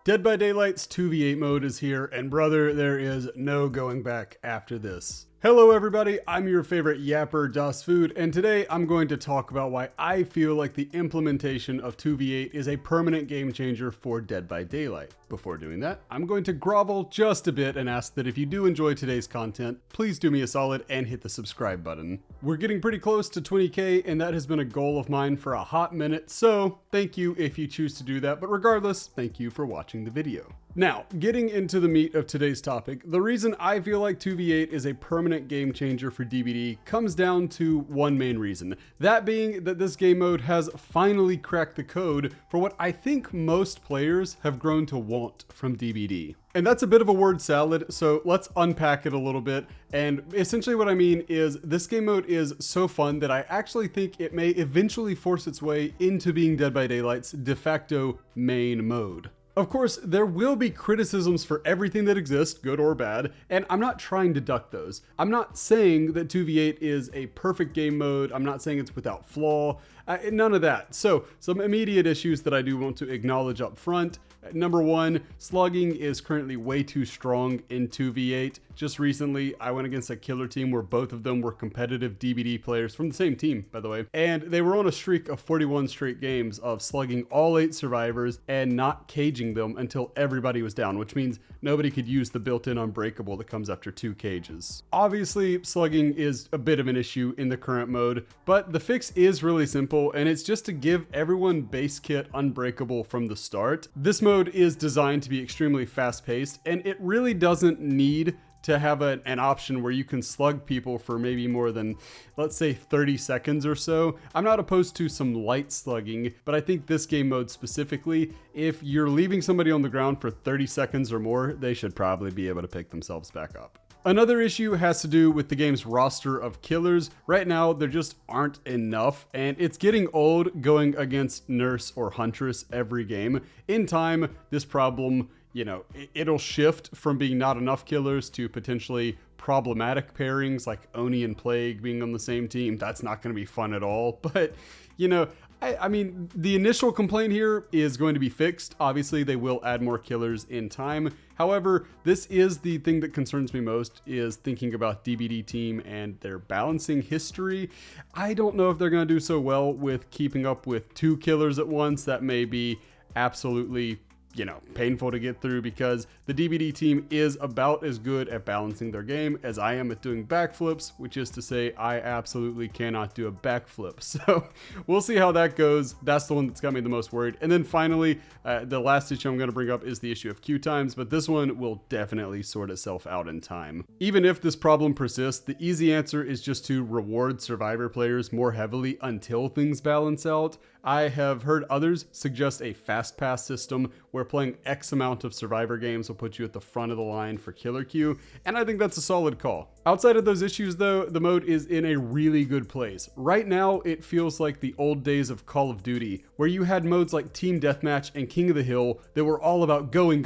Dead by Daylight's 2v8 mode is here, and brother, there is no going back after this. Hello everybody, I'm your favorite yapper, Das Food, and today I'm going to talk about why I feel like the implementation of 2v8 is a permanent game changer for Dead by Daylight. Before doing that, I'm going to grovel just a bit and ask that if you do enjoy today's content, please do me a solid and hit the subscribe button. We're getting pretty close to 20k, and that has been a goal of mine for a hot minute, so thank you if you choose to do that, but regardless, thank you for watching the video. Now, getting into the meat of today's topic, the reason I feel like 2v8 is a permanent game changer for DBD comes down to one main reason. That being that this game mode has finally cracked the code for what I think most players have grown to want from DBD. And that's a bit of a word salad, so let's unpack it a little bit. And essentially what I mean is this game mode is so fun that I actually think it may eventually force its way into being Dead by Daylight's de facto main mode. Of course, there will be criticisms for everything that exists, good or bad, and I'm not trying to duck those. I'm not saying that 2v8 is a perfect game mode. I'm not saying it's without flaw, none of that. So, some immediate issues that I do want to acknowledge up front. Number one, slugging is currently way too strong in 2v8. Just recently, I went against a killer team where both of them were competitive DBD players from the same team, by the way. And they were on a streak of 41 straight games of slugging all 8 survivors and not caging them until everybody was down, which means nobody could use the built-in unbreakable that comes after 2 cages. Obviously, slugging is a bit of an issue in the current mode, but the fix is really simple, and it's just to give everyone base kit unbreakable from the start. This mode is designed to be extremely fast-paced, and it really doesn't need to have an option where you can slug people for maybe more than, let's say, 30 seconds or so. I'm not opposed to some light slugging, but I think this game mode specifically, if you're leaving somebody on the ground for 30 seconds or more, they should probably be able to pick themselves back up. Another issue has to do with the game's roster of killers. Right now, there just aren't enough, and it's getting old going against Nurse or Huntress every game. In time, this problem, it'll shift from being not enough killers to potentially problematic pairings like Oni and Plague being on the same team. That's not going to be fun at all, but I mean, the initial complaint here is going to be fixed. Obviously, they will add more killers in time. However, this is the thing that concerns me most, is thinking about DBD team and their balancing history. I don't know if they're going to do so well with keeping up with 2 killers at once. That may be absolutely painful to get through, because the DBD team is about as good at balancing their game as I am at doing backflips, which is to say I absolutely cannot do a backflip. So we'll see how that goes. That's the one that's got me the most worried. And then finally, the last issue I'm going to bring up is the issue of queue times, but this one will definitely sort itself out in time. Even if this problem persists, the easy answer is just to reward survivor players more heavily until things balance out. I have heard others suggest a fast pass system where playing X amount of survivor games will put you at the front of the line for killer queue, and I think that's a solid call. Outside of those issues though, the mode is in a really good place. Right now, it feels like the old days of Call of Duty, where you had modes like Team Deathmatch and King of the Hill that were all about going,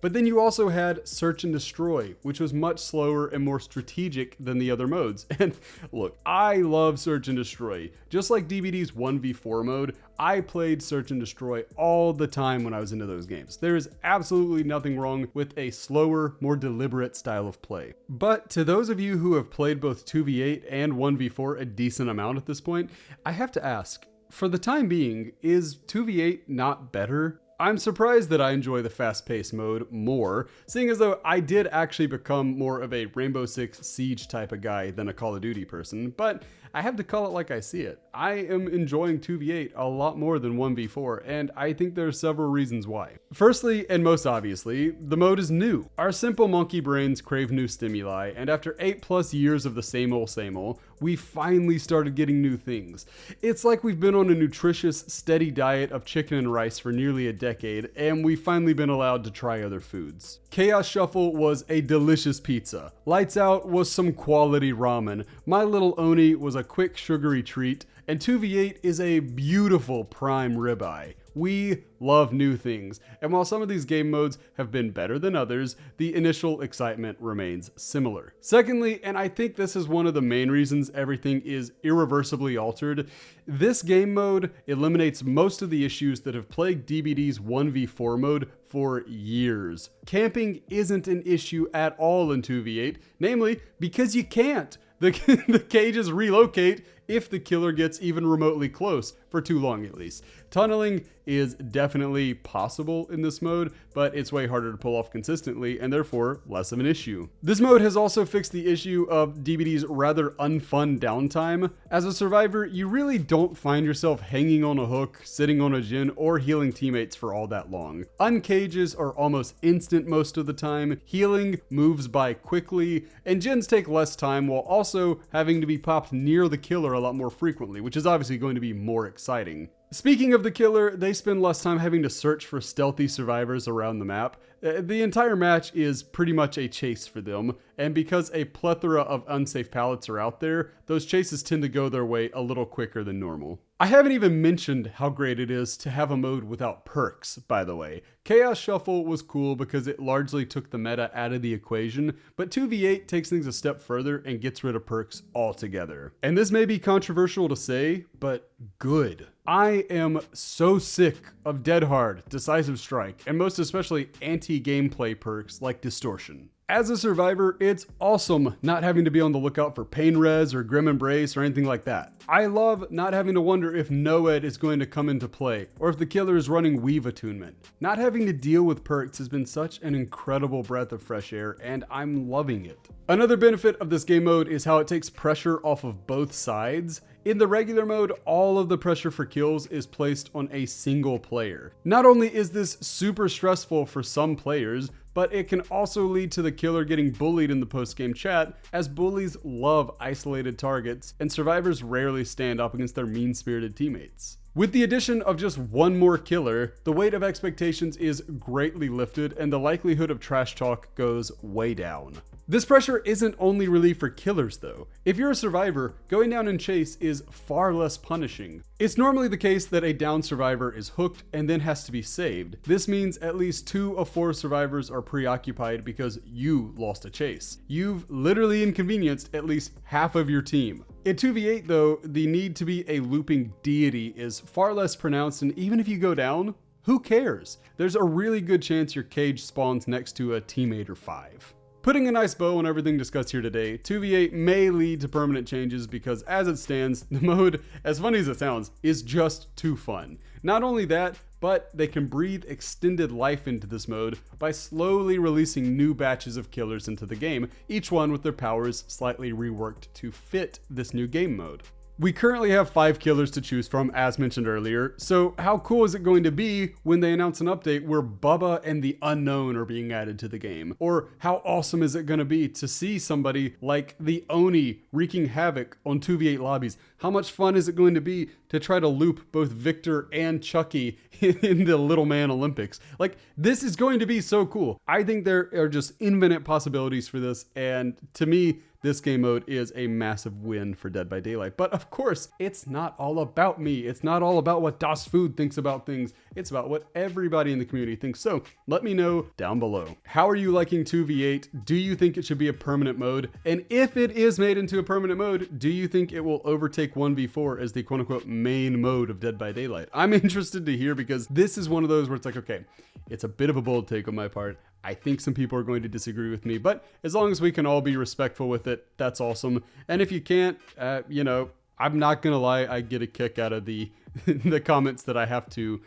but then you also had Search and Destroy, which was much slower and more strategic than the other modes. And look, I love Search and Destroy. Just like DBD's 1v4 mode, I played Search and Destroy all the time when I was into those games. There is absolutely nothing wrong with a slower, more deliberate style of play. But to those of you who have played both 2v8 and 1v4 a decent amount at this point, I have to ask, for the time being, is 2v8 not better? I'm surprised that I enjoy the fast-paced mode more, seeing as though I did actually become more of a Rainbow Six Siege type of guy than a Call of Duty person, but I have to call it like I see it. I am enjoying 2v8 a lot more than 1v4, and I think there are several reasons why. Firstly, and most obviously, the mode is new. Our simple monkey brains crave new stimuli, and after 8+ years of the same old, we finally started getting new things. It's like we've been on a nutritious, steady diet of chicken and rice for nearly a decade, and we've finally been allowed to try other foods. Chaos Shuffle was a delicious pizza. Lights Out was some quality ramen. My Little Oni was a quick sugary treat, and 2v8 is a beautiful prime ribeye. We love new things, and while some of these game modes have been better than others, the initial excitement remains similar. Secondly, and I think this is one of the main reasons everything is irreversibly altered, this game mode eliminates most of the issues that have plagued DBD's 1v4 mode for years. Camping isn't an issue at all in 2v8, namely because you can't. The cages relocate if the killer gets even remotely close, for too long at least. Tunneling is definitely possible in this mode, but it's way harder to pull off consistently and therefore less of an issue. This mode has also fixed the issue of DBD's rather unfun downtime. As a survivor, you really don't find yourself hanging on a hook, sitting on a gen, or healing teammates for all that long. Uncages are almost instant most of the time, healing moves by quickly, and gens take less time while also having to be popped near the killer a lot more frequently, which is obviously going to be more exciting. Speaking of the killer, they spend less time having to search for stealthy survivors around the map. The entire match is pretty much a chase for them, and because a plethora of unsafe pallets are out there, those chases tend to go their way a little quicker than normal. I haven't even mentioned how great it is to have a mode without perks, by the way. Chaos Shuffle was cool because it largely took the meta out of the equation, but 2v8 takes things a step further and gets rid of perks altogether. And this may be controversial to say, but good. I am so sick of Dead Hard, Decisive Strike, and most especially anti-gameplay perks like Distortion. As a survivor, it's awesome not having to be on the lookout for Pain Res or Grim Embrace or anything like that. I love not having to wonder if Noed is going to come into play or if the killer is running Weave attunement. Not having to deal with perks has been such an incredible breath of fresh air, and I'm loving it. Another benefit of this game mode is how it takes pressure off of both sides. In the regular mode, all of the pressure for kills is placed on a single player. Not only is this super stressful for some players, but it can also lead to the killer getting bullied in the post-game chat, as bullies love isolated targets and survivors rarely stand up against their mean-spirited teammates. With the addition of just one more killer, the weight of expectations is greatly lifted and the likelihood of trash talk goes way down. This pressure isn't only relief for killers though. If you're a survivor, going down in chase is far less punishing. It's normally the case that a down survivor is hooked and then has to be saved. This means at least 2 of 4 survivors are preoccupied because you lost a chase. You've literally inconvenienced at least half of your team. In 2v8 though, the need to be a looping deity is far less pronounced, and even if you go down, who cares? There's a really good chance your cage spawns next to a teammate or 5. Putting a nice bow on everything discussed here today, 2v8 may lead to permanent changes because as it stands, the mode, as funny as it sounds, is just too fun. Not only that, but they can breathe extended life into this mode by slowly releasing new batches of killers into the game, each one with their powers slightly reworked to fit this new game mode. We currently have 5 killers to choose from, as mentioned earlier, so how cool is it going to be when they announce an update where Bubba and the Unknown are being added to the game? Or how awesome is it going to be to see somebody like the Oni wreaking havoc on 2v8 lobbies? How much fun is it going to be to try to loop both Victor and Chucky in the Little Man Olympics? Like, this is going to be so cool. I think there are just infinite possibilities for this, and to me, this game mode is a massive win for Dead by Daylight. But of course, it's not all about me. It's not all about what Das Food thinks about things. It's about what everybody in the community thinks. So let me know down below. How are you liking 2v8? Do you think it should be a permanent mode? And if it is made into a permanent mode, do you think it will overtake 1v4 as the quote unquote main mode of Dead by Daylight? I'm interested to hear because this is one of those where it's like, okay, it's a bit of a bold take on my part. I think some people are going to disagree with me, but as long as we can all be respectful with it, that's awesome. And if you can't, I'm not gonna lie, I get a kick out of the the comments that I have to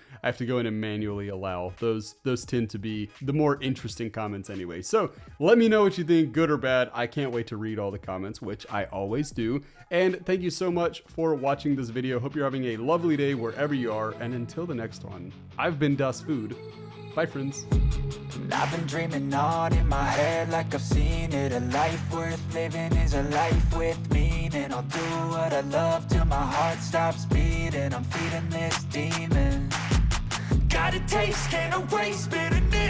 go in and manually allow. Those tend to be the more interesting comments anyway. So let me know what you think, good or bad. I can't wait to read all the comments, which I always do. And thank you so much for watching this video. Hope you're having a lovely day wherever you are. And until the next one, I've been Das Food. Bye, friends. I've been dreaming on in my head like I've seen it. A life worth living is a life with meaning. I'll do what I love till my heart stops beating. I'm feeding this demon. Got a taste, can't erase bitterness.